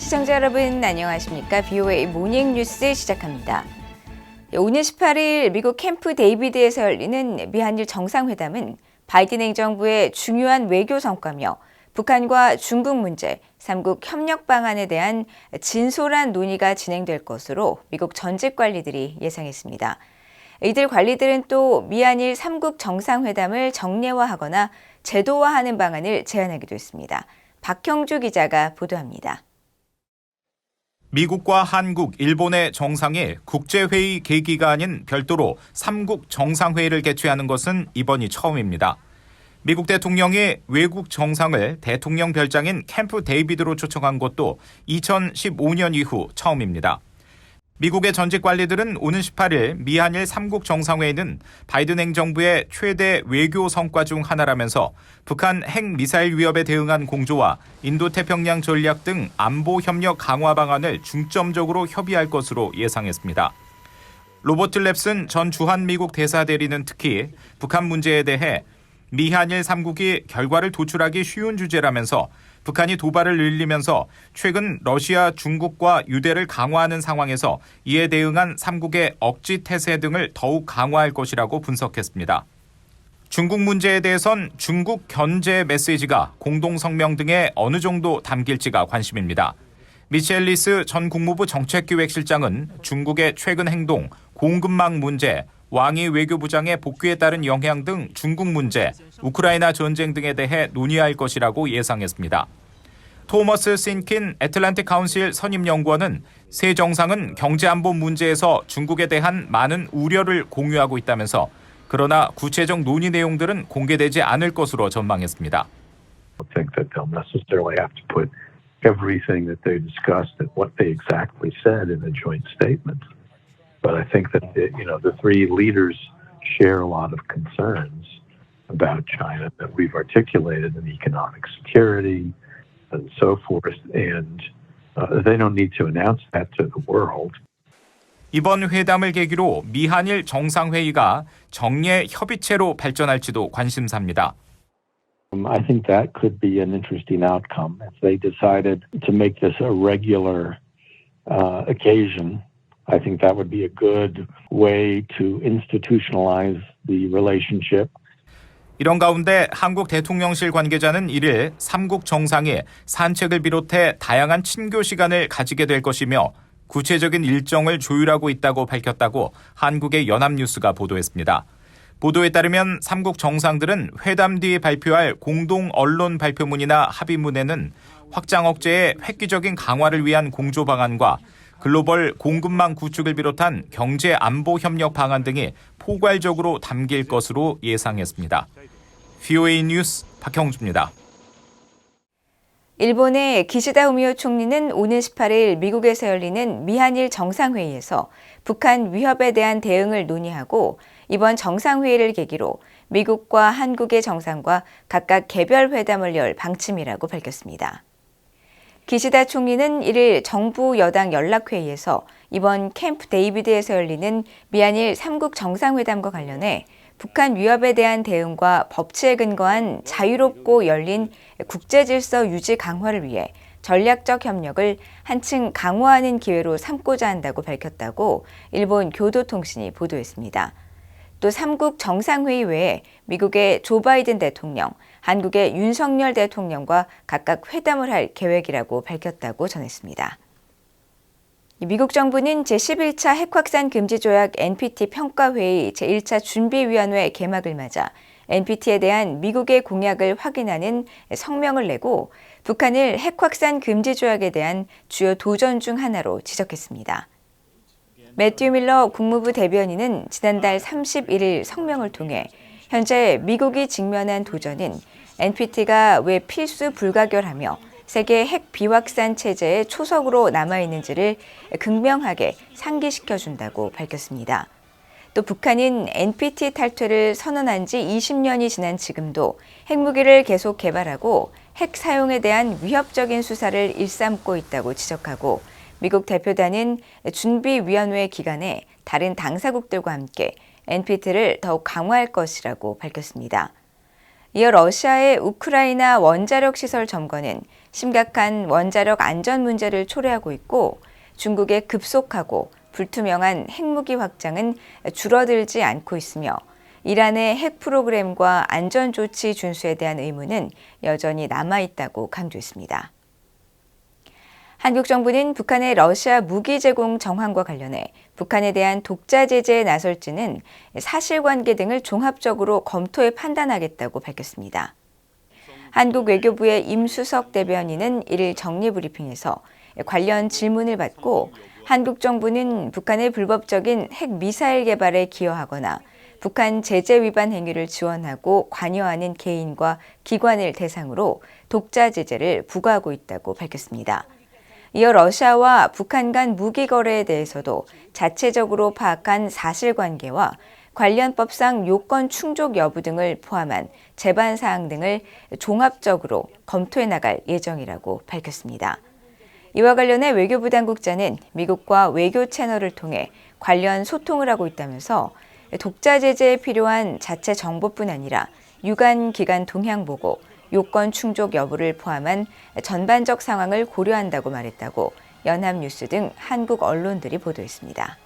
시청자 여러분 안녕하십니까? BOA 모닝 뉴스 시작합니다. 오늘 18일 미국 캠프 데이비드에서 열리는 미한일 정상회담은 바이든 행정부의 중요한 외교 성과며 북한과 중국 문제, 3국 협력 방안에 대한 진솔한 논의가 진행될 것으로 미국 전직 관리들이 예상했습니다. 이들 관리들은 또 미한일 3국 정상회담을 정례화하거나 제도화하는 방안을 제안하기도 했습니다. 박형주 기자가 보도합니다. 미국과 한국, 일본의 정상이 국제회의 계기가 아닌 별도로 3국 정상회의를 개최하는 것은 이번이 처음입니다. 미국 대통령이 외국 정상을 대통령 별장인 캠프 데이비드로 초청한 것도 2015년 이후 처음입니다. 미국의 전직 관리들은 오는 18일 미한일 3국 정상회의는 바이든 행정부의 최대 외교 성과 중 하나라면서 북한 핵미사일 위협에 대응한 공조와 인도태평양 전략 등 안보 협력 강화 방안을 중점적으로 협의할 것으로 예상했습니다. 로버트 랩슨 전 주한미국 대사대리는 특히 북한 문제에 대해 미한일 3국이 결과를 도출하기 쉬운 주제라면서 북한이 도발을 늘리면서 최근 러시아, 중국과 유대를 강화하는 상황에서 이에 대응한 3국의 억지 태세 등을 더욱 강화할 것이라고 분석했습니다. 중국 문제에 대해선 중국 견제 메시지가 공동성명 등에 어느 정도 담길지가 관심입니다. 미첼리스 전 국무부 정책기획실장은 중국의 최근 행동, 공급망 문제, 왕이 외교부장의 복귀에 따른 영향 등 중국 문제, 우크라이나 전쟁 등에 대해 논의할 것이라고 예상했습니다. 토머스 신킨 애틀랜틱 카운실 선임연구원은 새 정상은 경제안보 문제에서 중국에 대한 많은 우려를 공유하고 있다면서 그러나 구체적 논의 내용들은 공개되지 않을 것으로 전망했습니다. I think that they'll necessarily have to put everything that they discussed and what they exactly said in a joint statement. But I think that the three leaders share a lot of concerns about China that we've articulated in economic security and so forth, and they don't need to announce that to the world. 이번 회담을 계기로 미한일 정상회의가 정례 협의체로 발전할지도 관심사입니다. I think that could be an interesting outcome if they decided to make this a regular occasion. I think that would be a good way to institutionalize the relationship. 이런 가운데 한국 대통령실 관계자는 1일 3국 정상이 산책을 비롯해 다양한 친교 시간을 가지게 될 것이며 구체적인 일정을 조율하고 있다고 밝혔다고 한국의 연합뉴스가 보도했습니다. 보도에 따르면 3국 정상들은 회담 뒤 발표할 공동 언론 발표문이나 합의문에는 확장 억제의 획기적인 강화를 위한 공조 방안과 글로벌 공급망 구축을 비롯한 경제 안보 협력 방안 등이 포괄적으로 담길 것으로 예상했습니다. BOA 뉴스 박형주입니다. 일본의 기시다 후미오 총리는 오는 18일 미국에서 열리는 미한일 정상회의에서 북한 위협에 대한 대응을 논의하고 이번 정상회의를 계기로 미국과 한국의 정상과 각각 개별 회담을 열 방침이라고 밝혔습니다. 기시다 총리는 1일 정부 여당 연락회의에서 이번 캠프 데이비드에서 열리는 미한일 3국 정상회담과 관련해 북한 위협에 대한 대응과 법치에 근거한 자유롭고 열린 국제질서 유지 강화를 위해 전략적 협력을 한층 강화하는 기회로 삼고자 한다고 밝혔다고 일본 교도통신이 보도했습니다. 또 3국 정상회의 외에 미국의 조 바이든 대통령, 한국의 윤석열 대통령과 각각 회담을 할 계획이라고 밝혔다고 전했습니다. 미국 정부는 제11차 핵확산 금지 조약 NPT 평가회의 제1차 준비위원회 개막을 맞아 NPT에 대한 미국의 공약을 확인하는 성명을 내고 북한을 핵확산 금지 조약에 대한 주요 도전 중 하나로 지적했습니다. 매튜 밀러 국무부 대변인은 지난달 31일 성명을 통해 현재 미국이 직면한 도전은 NPT가 왜 필수 불가결하며 세계 핵 비확산 체제의 초석으로 남아있는지를 극명하게 상기시켜준다고 밝혔습니다. 또 북한은 NPT 탈퇴를 선언한 지 20년이 지난 지금도 핵무기를 계속 개발하고 핵 사용에 대한 위협적인 수사를 일삼고 있다고 지적하고 미국 대표단은 준비위원회 기간에 다른 당사국들과 함께 NPT를 더욱 강화할 것이라고 밝혔습니다. 이어 러시아의 우크라이나 원자력 시설 점거는 심각한 원자력 안전 문제를 초래하고 있고 중국의 급속하고 불투명한 핵무기 확장은 줄어들지 않고 있으며 이란의 핵 프로그램과 안전조치 준수에 대한 의무는 여전히 남아있다고 강조했습니다. 한국 정부는 북한의 러시아 무기 제공 정황과 관련해 북한에 대한 독자 제재에 나설지는 사실관계 등을 종합적으로 검토해 판단하겠다고 밝혔습니다. 한국 외교부의 임수석 대변인은 1일 정례브리핑에서 관련 질문을 받고 한국 정부는 북한의 불법적인 핵 미사일 개발에 기여하거나 북한 제재 위반 행위를 지원하고 관여하는 개인과 기관을 대상으로 독자 제재를 부과하고 있다고 밝혔습니다. 이어 러시아와 북한 간 무기 거래에 대해서도 자체적으로 파악한 사실관계와 관련법상 요건 충족 여부 등을 포함한 재반 사항 등을 종합적으로 검토해 나갈 예정이라고 밝혔습니다. 이와 관련해 외교부 당국자는 미국과 외교 채널을 통해 관련 소통을 하고 있다면서 독자 제재에 필요한 자체 정보뿐 아니라 유관 기관 동향 보고 요건 충족 여부를 포함한 전반적 상황을 고려한다고 말했다고 연합뉴스 등 한국 언론들이 보도했습니다.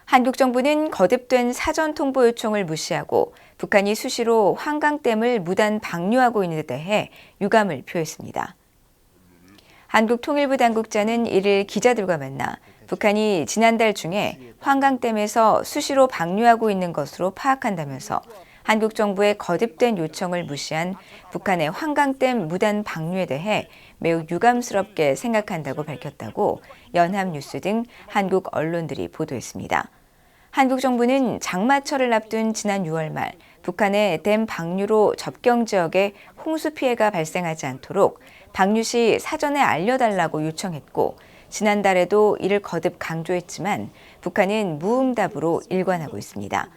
한국 정부는 거듭된 사전 통보 요청을 무시하고 북한이 수시로 환강댐을 무단 방류하고 있는 데 대해 유감을 표했습니다. 한국 통일부 당국자는 1일 기자들과 만나 북한이 지난달 중에 환강댐에서 수시로 방류하고 있는 것으로 파악한다면서 한국 정부의 거듭된 요청을 무시한 북한의 환강댐 무단 방류에 대해 매우 유감스럽게 생각한다고 밝혔다고 연합뉴스 등 한국 언론들이 보도했습니다. 한국 정부는 장마철을 앞둔 지난 6월 말 북한의 댐 방류로 접경 지역에 홍수 피해가 발생하지 않도록 방류 시 사전에 알려달라고 요청했고 지난달에도 이를 거듭 강조했지만 북한은 무응답으로 일관하고 있습니다.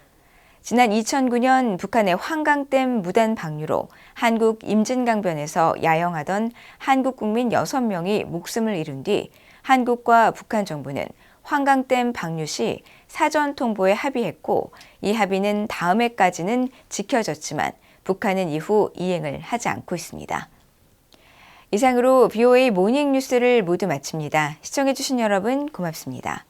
지난 2009년 북한의 환강댐 무단 방류로 한국 임진강변에서 야영하던 한국 국민 6명이 목숨을 잃은 뒤 한국과 북한 정부는 환강댐 방류 시 사전 통보에 합의했고 이 합의는 다음 해까지는 지켜졌지만 북한은 이후 이행을 하지 않고 있습니다. 이상으로 BOA 모닝 뉴스를 모두 마칩니다. 시청해주신 여러분 고맙습니다.